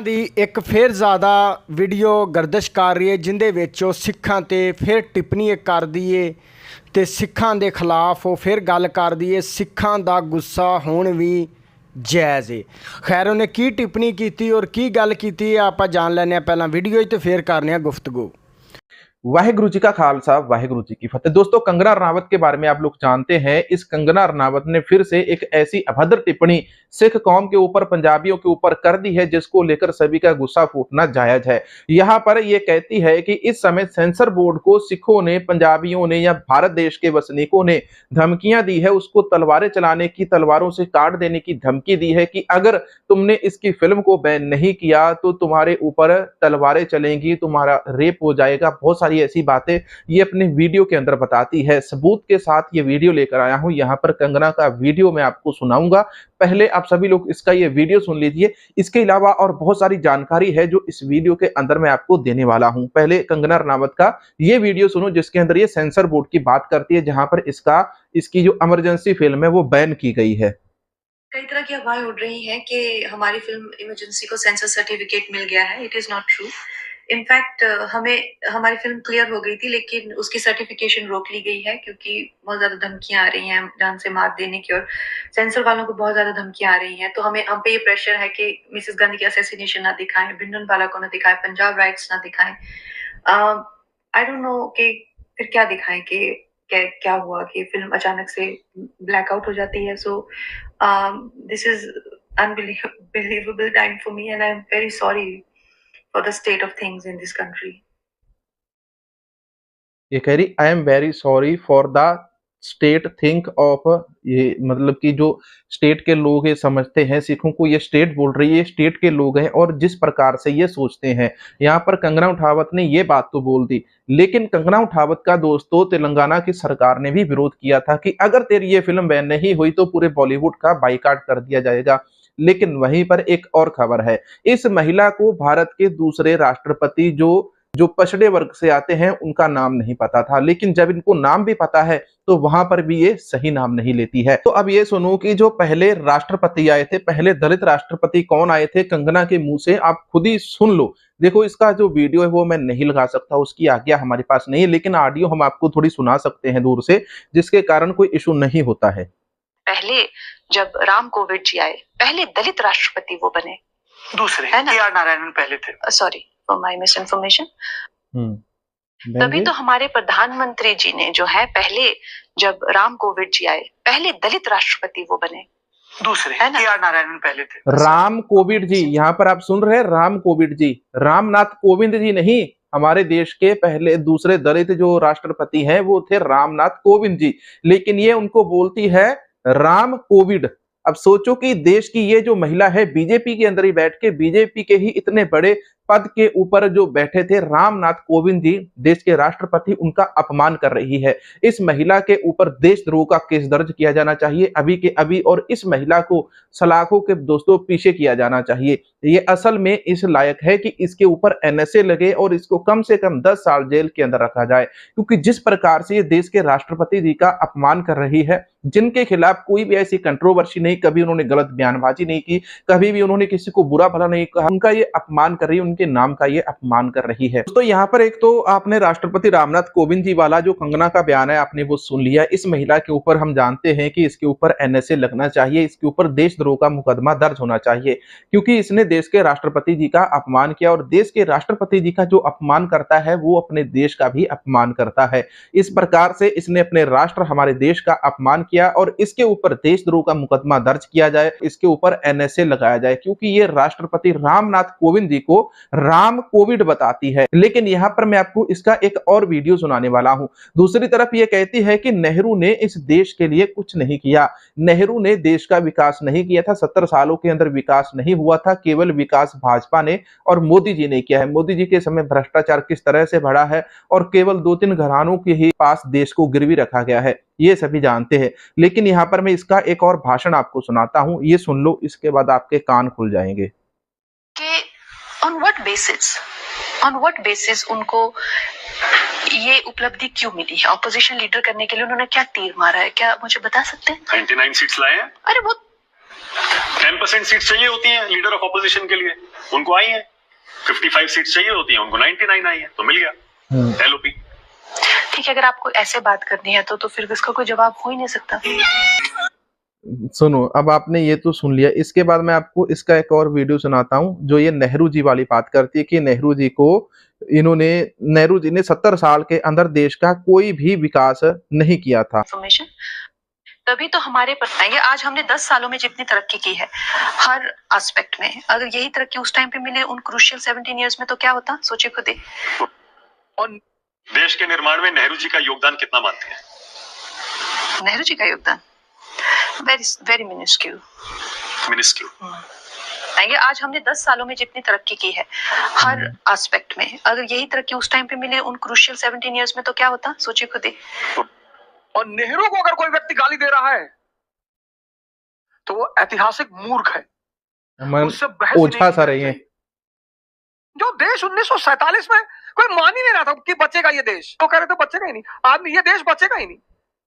ਦੀ ਇੱਕ ਫਿਰ ਜ਼ਿਆਦਾ ਵੀਡੀਓ ਗਰਦਿਸ਼ ਕਰ ਰਹੀ ਹੈ ਜਿੰਦੇ ਵਿੱਚ ਉਹ ਸਿੱਖਾਂ ਤੇ ਫਿਰ ਟਿੱਪਣੀ ਕਰਦੀ ਏ ਤੇ ਸਿੱਖਾਂ ਦੇ ਖਿਲਾਫ ਉਹ ਫਿਰ ਗੱਲ ਕਰਦੀ ਏ। ਸਿੱਖਾਂ ਦਾ ਗੁੱਸਾ ਹੁਣ ਵੀ ਜਾਇਜ਼ ਏ। ਖੈਰ ਉਹਨੇ ਕੀ ਟਿੱਪਣੀ ਕੀਤੀ ਔਰ ਕੀ ਗੱਲ ਕੀਤੀ ਹੈ ਆਪਾਂ ਜਾਣ ਲੈਂਦੇ ਹਾਂ ਪਹਿਲਾਂ ਵੀਡੀਓ 'ਚ ਤੇ ਫਿਰ करने हैं गुफ्तगू। वाहिगुरु जी का खालसा वाहिगुरु जी की फतेह। दोस्तों, कंगना रनावत के बारे में आप लोग जानते हैं। इस कंगना रनावत ने फिर से एक ऐसी अभद्र टिप्पणी सिख कौम के ऊपर, पंजाबियों के ऊपर कर दी है जिसको लेकर सभी का गुस्सा फूटना जायज है। यहाँ पर ये कहती है कि इस समय सेंसर बोर्ड को सिखों ने, पंजाबियों ने या भारत देश के वसनीकों ने धमकियां दी है, उसको तलवारें चलाने की, तलवारों से काट देने की धमकी दी है कि अगर तुमने इसकी फिल्म को बैन नहीं किया तो तुम्हारे ऊपर तलवारें चलेंगी, तुम्हारा रेप हो जाएगा। बहुत सारी ऐसी बातें ये अपने वीडियो के अंदर बताती है। सबूत के साथ ये वीडियो लेकर आया हूं। यहां पर कंगना का वीडियो मैं आपको सुनाऊंगा। पहले आप सभी लोग इसका ये वीडियो सुन लीजिए। इसके अलावा और बहुत सारी जानकारी है जो इस वीडियो के अंदर मैं आपको देने वाला हूं। पहले कंगना रनावत का ये वीडियो सुनो जिसके अंदर ये सेंसर बोर्ड की बात करती है, जहां पर इसकी जो इमरजेंसी फिल्म है वो बैन की गई है। कई तरह की अफवाहें उड़ रही हैं कि हमारी फिल्म इमरजेंसी को सेंसर सर्टिफिकेट मिल गया है। It is not true. In fact हमें हमारी फिल्म क्लियर हो गई थी, लेकिन उसकी सर्टिफिकेशन रोक ली गई है क्योंकि बहुत ज्यादा धमकियां आ रही हैं जान से मार देने की, और सेंसर वालों को बहुत ज्यादा धमकियां आ रही हैं। तो हम पे ये प्रेशर है कि मिसेस गांधी की असैसिनेशन ना दिखाएं, भिंडरवाला को ना दिखाएं, पंजाब राइट्स ना दिखाएं। आई डोंट नो कि फिर क्या दिखाएं कि क्या हुआ कि फिल्म अचानक से ब्लैकआउट हो जाती है। So this is unbelievable time for me, and I'm very sorry for the state of things in this country. ये कह रही I am very sorry for the state think of, ये मतलब कि जो स्टेट के लोग ये समझते हैं सिखों को, ये स्टेट बोल रही है, स्टेट के लोग हैं और जिस प्रकार से ये सोचते हैं। यहाँ पर कंगना उठावत ने ये बात तो बोल दी, लेकिन कंगना उठावत का दोस्तों तेलंगाना की सरकार ने भी विरोध किया था कि अगर तेरी ये फिल्म बैन नहीं हुई तो पूरे बॉलीवुड का बाइकाट कर दिया जाएगा। लेकिन वहीं पर एक और खबर है, इस महिला को भारत के दूसरे राष्ट्रपति जो पछड़े वर्ग से आते हैं उनका नाम नहीं पता था, लेकिन जब इनको नाम भी पता है तो वहां पर भी ये सही नाम नहीं लेती है। तो अब ये सुनो कि जो पहले राष्ट्रपति आए थे, पहले दलित राष्ट्रपति कौन आए थे कंगना के मुंह से, आप खुद ही सुन लो। देखो, इसका जो वीडियो है वो मैं नहीं लगा सकता, उसकी आज्ञा हमारे पास नहीं है, लेकिन ऑडियो हम आपको थोड़ी सुना सकते हैं दूर से, जिसके कारण कोई इशू नहीं होता है। पहले जब राम कोविंद जी आए, पहले दलित राष्ट्रपति वो बने, दूसरे के.आर. नारायणन पहले थे। Sorry for my miss information. तभी तो हमारे प्रधानमंत्री जी ने जो है, पहले जब राम कोविंद जी आए, पहले दलित राष्ट्रपति वो बने, दूसरे के.आर. नारायणन पहले थे। राम कोविंद जी, यहाँ पर आप सुन रहे हैं, राम कोविंद जी, रामनाथ कोविंद जी नहीं। हमारे देश के पहले दूसरे दलित जो राष्ट्रपति हैं वो थे रामनाथ कोविंद जी, लेकिन ये उनको बोलती है राम कोविंद। अब सोचो कि देश की ये जो महिला है, बीजेपी के अंदर ही बैठ के, बीजेपी के ही इतने बड़े पद के ऊपर जो बैठे थे रामनाथ कोविंद जी, देश के राष्ट्रपति, उनका अपमान कर रही है। इस महिला के ऊपर देशद्रोह का केस दर्ज किया जाना चाहिए अभी के अभी, और इस महिला को सलाखों के दोस्तों पीछे किया जाना चाहिए। ये असल में इस लायक है कि इसके ऊपर एनएसए लगे और इसको कम से कम 10 साल जेल के अंदर रखा जाए, क्योंकि जिस प्रकार से ये देश के राष्ट्रपति जी का अपमान कर रही है, जिनके खिलाफ कोई भी ऐसी कंट्रोवर्सी नहीं, कभी उन्होंने गलत बयानबाजी नहीं की, कभी भी उन्होंने किसी को बुरा भला नहीं कहा, उनका ये अपमान कर रही है, उनके नाम का ये अपमान कर रही है। दोस्तों, यहाँ पर एक तो आपने राष्ट्रपति रामनाथ कोविंद जी वाला जो कंगना का बयान है आपने वो सुन लिया। इस महिला के ऊपर हम जानते हैं कि इसके ऊपर एनएसए लगना चाहिए, इसके ऊपर देशद्रोह का मुकदमा दर्ज होना चाहिए, क्योंकि इसने देश के राष्ट्रपति जी का अपमान किया, और देश के राष्ट्रपति जी का जो अपमान करता है वो अपने देश का भी अपमान करता है। इस प्रकार से इसने अपने राष्ट्र, हमारे देश का अपमान किया, और इसके ऊपर देशद्रोह का मुकदमा दर्ज किया जाए, इसके ऊपर एनएसए लगाया जाए, क्योंकि ये राष्ट्रपति रामनाथ कोविंद जी को राम कोविंद बताती है। लेकिन यहाँ पर मैं आपको इसका एक और वीडियो सुनाने वाला हूं। दूसरी तरफ ये कहती है कि नेहरू ने इस देश के लिए कुछ नहीं किया, नेहरू ने देश का विकास नहीं किया था, 70 सालों के अंदर विकास नहीं हुआ था, केवल विकास भाजपा ने और मोदी जी ने किया है। मोदी जी के समय भ्रष्टाचार किस तरह से बढ़ा है और केवल 2-3 घरानों के ही पास देश को गिरवी रखा गया है, ये सभी जानते हैं। लेकिन यहाँ पर मैं इसका एक और भाषण आपको सुनाता हूं, ये सुन लो, इसके बाद आपके कान खुल जाएंगे। कि ऑन व्हाट बेसिस उनको ये उपलब्धि क्यों मिली है? ऑपोजिशन लीडर करने के लिए उन्होंने क्या तीर मारा है, क्या मुझे बता सकते हैं? 99 सीट्स लाए हैं। अरे वो 10% सीट्स चाहिए होती हैं लीडर ऑफ ऑपोजिशन के लिए, उनको आई हैं। 55 सीट्स चाहिए होती हैं, उनको 99 आई है, तो मिल गया एलओपी। ठीक है, अगर आपको ऐसे बात करनी है तो फिर इसका कोई जवाब हो ही नहीं सकता। सुनो, अब आपने ये तो सुन लिया, इसके बाद मैं आपको इसका एक और वीडियो सुनाता हूँ जो ये नेहरू जी वाली बात करती है कि नेहरू जी ने 70 साल के अंदर देश का कोई भी विकास नहीं किया था। इन्फॉर्मेशन तभी तो हमारे पर आएंगे। आज हमने 10 सालों में जितनी तरक्की की है हर एस्पेक्ट में, अगर यही तरक्की उस टाइम पे मिले उन क्रूशियल 17 इयर्स में, तो क्या होता, सोचिए खुद ही। और देश के निर्माण में नेहरू जी का योगदान कितना मानते हैं? नेहरू जी का योगदान वेरी वेरी मिनिस्क्यूल। आएंगे। आज हमने 10 सालों में जितनी तरक्की की है हर एस्पेक्ट में, अगर यही तरक्की उस टाइम पे मिले उन क्रूशियल 17 इयर्स में, तो क्या होता, सोचिए खुद ही। और नेहरू को अगर कोई व्यक्ति गाली दे रहा है तो वो ऐतिहासिक मूर्ख है, उससे बहस ओझा सा रही है। जो देश 1947 में कोई मान ही नहीं रहा था कि बचेगा ये देश, तो कह रहे थे बचेगा ही नहीं आदमी, ये देश बचेगा ही नहीं।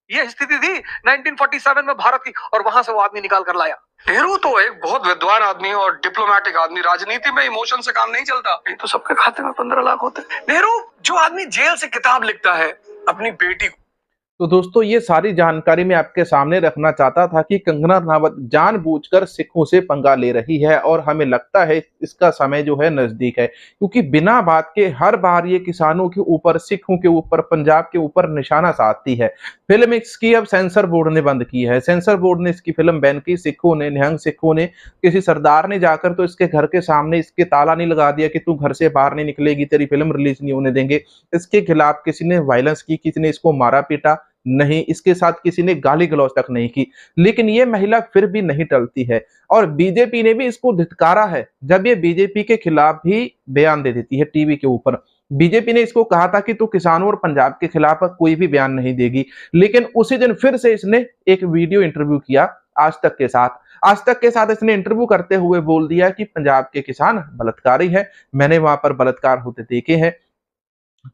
ये स्थिति थी 1947 में भारत की, और वहां से वो आदमी निकाल कर लाया। नेहरू तो एक बहुत विद्वान आदमी और डिप्लोमेटिक आदमी, राजनीति में इमोशन से काम नहीं चलता। तो सबके खाते में 15 लाख होते। नेहरू जो आदमी जेल से किताब लिखता है अपनी बेटी को। तो दोस्तों, ये सारी जानकारी मैं आपके सामने रखना चाहता था कि कंगना रनावत जानबूझकर सिखों से पंगा ले रही है, और हमें लगता है इसका समय जो है नजदीक है, क्योंकि बिना बात के हर बार ये किसानों के ऊपर, सिखों के ऊपर, पंजाब के ऊपर निशाना साधती है। फिल्म इसकी अब सेंसर बोर्ड ने बंद की है, सेंसर बोर्ड ने इसकी फिल्म बैन की। सिखों ने, निहंग सिखों ने, किसी सरदार ने जाकर तो इसके घर के सामने इसके ताला नहीं लगा दिया कि तू घर से बाहर नहीं निकलेगी, तेरी फिल्म रिलीज नहीं होने देंगे। इसके खिलाफ किसी ने वायलेंस की, किसी ने इसको मारा पीटा नहीं, इसके साथ किसी ने गाली गलौज तक नहीं की, लेकिन ये महिला फिर भी नहीं टलती है। और बीजेपी ने भी इसको धिक्कारा है, जब ये बीजेपी के खिलाफ भी बयान दे देती है टीवी के ऊपर। बीजेपी ने इसको कहा था कि तू किसानों और पंजाब के खिलाफ कोई भी बयान नहीं देगी, लेकिन उसी दिन फिर से इसने एक वीडियो इंटरव्यू किया आज तक के साथ। आज तक के साथ इसने इंटरव्यू करते हुए बोल दिया कि पंजाब के किसान बलात्कारी है, मैंने वहां पर बलात्कार होते देखे हैं।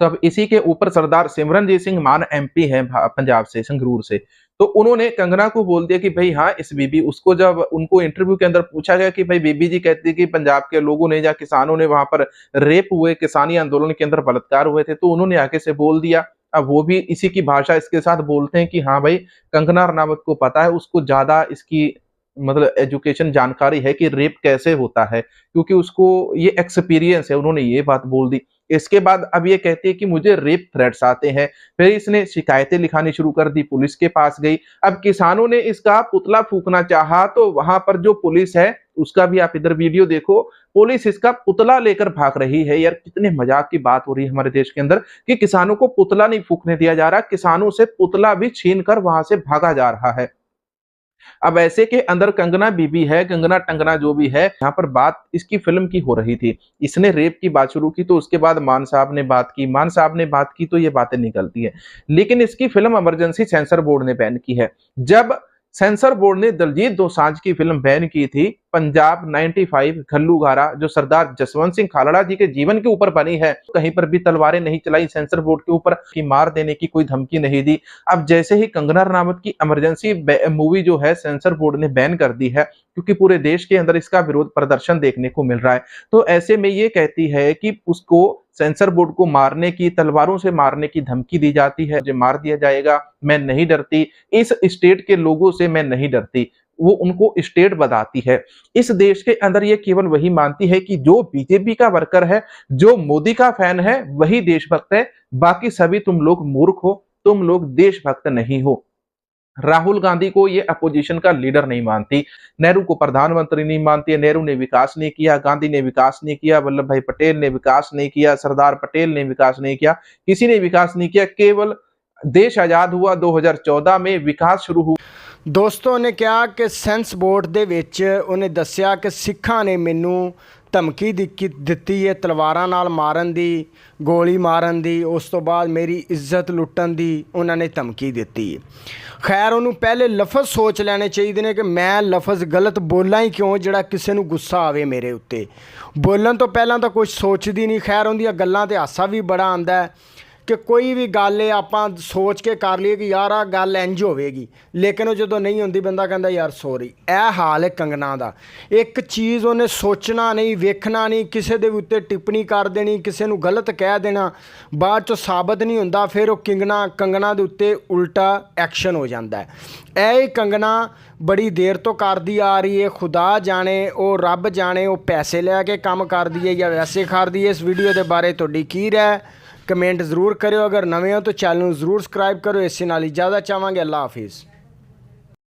तब इसी के ऊपर सरदार सिमरनजीत सिंह मान एमपी हैं पंजाब से, संगरूर से, तो उन्होंने कंगना को बोल दिया कि भाई हाँ, इस बीबी, उसको जब उनको इंटरव्यू के अंदर पूछा गया कि भाई बीबी जी कहती है कि पंजाब के लोगों ने या किसानों ने वहां पर रेप हुए, किसानी आंदोलन के अंदर बलात्कार हुए थे, तो उन्होंने आगे से बोल दिया। अब वो भी इसी की भाषा इसके साथ बोलते हैं कि हाँ भाई, कंगना रनावत को पता है, उसको ज्यादा इसकी मतलब एजुकेशन, जानकारी है कि रेप कैसे होता है, क्योंकि उसको ये एक्सपीरियंस है, उन्होंने ये बात बोल दी। इसके बाद अब ये कहती है कि मुझे रेप थ्रेट्स आते हैं। फिर इसने शिकायतें लिखानी शुरू कर दी, पुलिस के पास गई। अब किसानों ने इसका पुतला फूकना चाहा, तो वहां पर जो पुलिस है उसका भी आप इधर वीडियो देखो, पुलिस इसका पुतला लेकर भाग रही है। यार, कितने मजाक की बात हो रही है हमारे देश के अंदर कि किसानों को पुतला नहीं फूकने दिया जा रहा, किसानों से पुतला भी छीन कर वहां से भागा जा रहा है। अब ऐसे के अंदर कंगना बीबी है, कंगना टंगना जो भी है, यहाँ पर बात इसकी फिल्म की हो रही थी। इसने रेप की बात शुरू की, तो उसके बाद मान साहब ने बात की, मान साहब ने बात की, तो ये बातें निकलती है। लेकिन इसकी फिल्म इमरजेंसी सेंसर बोर्ड ने बैन की है। जब सेंसर बोर्ड ने दलजीत दोसांझ की फिल्म बैन की थी, पंजाब 95 घल्लूघारा, जो सरदार जसवंत सिंह खालड़ा जी के जीवन के ऊपर बनी है, कहीं पर भी तलवारें नहीं चलाई सेंसर बोर्ड के ऊपर, कि मार देने की कोई धमकी नहीं दी। अब जैसे ही कंगना रनावत की इमरजेंसी मूवी जो है सेंसर बोर्ड ने बैन कर दी है, क्योंकि पूरे देश के अंदर इसका विरोध प्रदर्शन देखने को मिल रहा है, तो ऐसे में ये कहती है कि उसको सेंसर बोर्ड को मारने की, तलवारों से मारने की धमकी दी जाती है, मुझे मार दिया जाएगा, मैं नहीं डरती, इस स्टेट के लोगों से मैं नहीं डरती। वो उनको स्टेट बताती है। इस देश के अंदर ये केवल वही मानती है कि जो बीजेपी का वर्कर है, जो मोदी का फैन है, वही देशभक्त है, बाकी सभी तुम लोग मूर्ख हो, तुम लोग देशभक्त नहीं हो। राहुल गांधी को ये अपोजिशन का लीडर नहीं मानती, नेहरू को प्रधानमंत्री नहीं मानती है। नेहरू ने विकास नहीं किया, गांधी ने विकास नहीं किया, वल्लभ भाई पटेल ने विकास नहीं किया, सरदार पटेल ने विकास नहीं किया, किसी ने विकास नहीं किया। केवल देश आजाद हुआ 2014 में, विकास शुरू हुआ। ਦੋਸਤੋ ਨੇ ਕਿਹਾ ਕਿ ਸੈਂਸ ਬੋਰਡ ਦੇ ਵਿੱਚ ਉਹਨੇ ਦੱਸਿਆ ਕਿ ਸਿੱਖਾਂ ਨੇ ਮੈਨੂੰ ਧਮਕੀ ਦਿੱਤੀ ਹੈ ਤਲਵਾਰਾਂ ਨਾਲ ਮਾਰਨ ਦੀ, ਗੋਲੀ ਮਾਰਨ ਦੀ, ਉਸ ਤੋਂ ਬਾਅਦ ਮੇਰੀ ਇੱਜ਼ਤ ਲੁੱਟਣ ਦੀ ਉਹਨਾਂ ਨੇ ਧਮਕੀ ਦਿੱਤੀ ਹੈ। ਖੈਰ, ਉਹਨੂੰ ਪਹਿਲੇ ਲਫ਼ਜ਼ ਸੋਚ ਲੈਣੇ ਚਾਹੀਦੇ ਨੇ ਕਿ ਮੈਂ ਲਫ਼ਜ਼ ਗਲਤ ਬੋਲਾਂ ਹੀ ਕਿਉਂ ਜਿਹੜਾ ਕਿਸੇ ਨੂੰ ਗੁੱਸਾ ਆਵੇ ਮੇਰੇ ਉੱਤੇ। ਬੋਲਣ ਤੋਂ ਪਹਿਲਾਂ ਤਾਂ ਕੁਝ ਸੋਚਦੀ ਨਹੀਂ। ਖੈਰ, ਉਹਦੀਆਂ ਗੱਲਾਂ 'ਤੇ ਹਾਸਾ ਵੀ ਬੜਾ ਆਉਂਦਾ ਹੈ ਕਿ ਕੋਈ ਵੀ ਗੱਲ ਹੈ ਆਪਾਂ ਸੋਚ ਕੇ ਕਰ ਲਈਏ ਕਿ ਯਾਰ ਆ ਗੱਲ ਇੰਝ ਹੋਵੇਗੀ, ਲੇਕਿਨ ਉਹ ਜਦੋਂ ਨਹੀਂ ਹੁੰਦੀ ਬੰਦਾ ਕਹਿੰਦਾ ਯਾਰ ਸੌਰੀ। ਇਹ ਹਾਲ ਹੈ ਕੰਗਨਾ ਦਾ। ਇੱਕ ਚੀਜ਼ ਉਹਨੇ ਸੋਚਣਾ ਨਹੀਂ, ਵੇਖਣਾ ਨਹੀਂ, ਕਿਸੇ ਦੇ ਉੱਤੇ ਟਿੱਪਣੀ ਕਰ ਦੇਣੀ, ਕਿਸੇ ਨੂੰ ਗਲਤ ਕਹਿ ਦੇਣਾ, ਬਾਅਦ 'ਚੋਂ ਸਾਬਤ ਨਹੀਂ ਹੁੰਦਾ, ਫਿਰ ਉਹ ਕੰਗਨਾ ਦੇ ਉੱਤੇ ਉਲਟਾ ਐਕਸ਼ਨ ਹੋ ਜਾਂਦਾ ਹੈ। ਇਹ ਹੀ ਕੰਗਨਾ ਬੜੀ ਦੇਰ ਤੋਂ ਕਰਦੀ ਆ ਰਹੀ ਹੈ। ਖੁਦਾ ਜਾਣੇ, ਉਹ ਰੱਬ ਜਾਣੇ, ਉਹ ਪੈਸੇ ਲੈ ਕੇ ਕੰਮ ਕਰਦੀ ਹੈ ਜਾਂ ਵੈਸੇ ਕਰਦੀ ਹੈ। ਇਸ ਵੀਡੀਓ ਦੇ ਬਾਰੇ ਤੁਹਾਡੀ ਕੀ ਰਾਏ, ਕਮੈਂਟ ਜ਼ਰੂਰ ਕਰਿਓ। ਅਗਰ ਨਵੇਂ ਹੋ ਤਾਂ ਚੈਨਲ ਨੂੰ ਜ਼ਰੂਰ ਸਬਸਕ੍ਰਾਈਬ ਕਰੋ। ਇਸੇ ਨਾਲ ਹੀ ਜ਼ਿਆਦਾ ਚਾਹਾਂਗੇ। ਅੱਲਾ ਹਾਫਿਜ਼।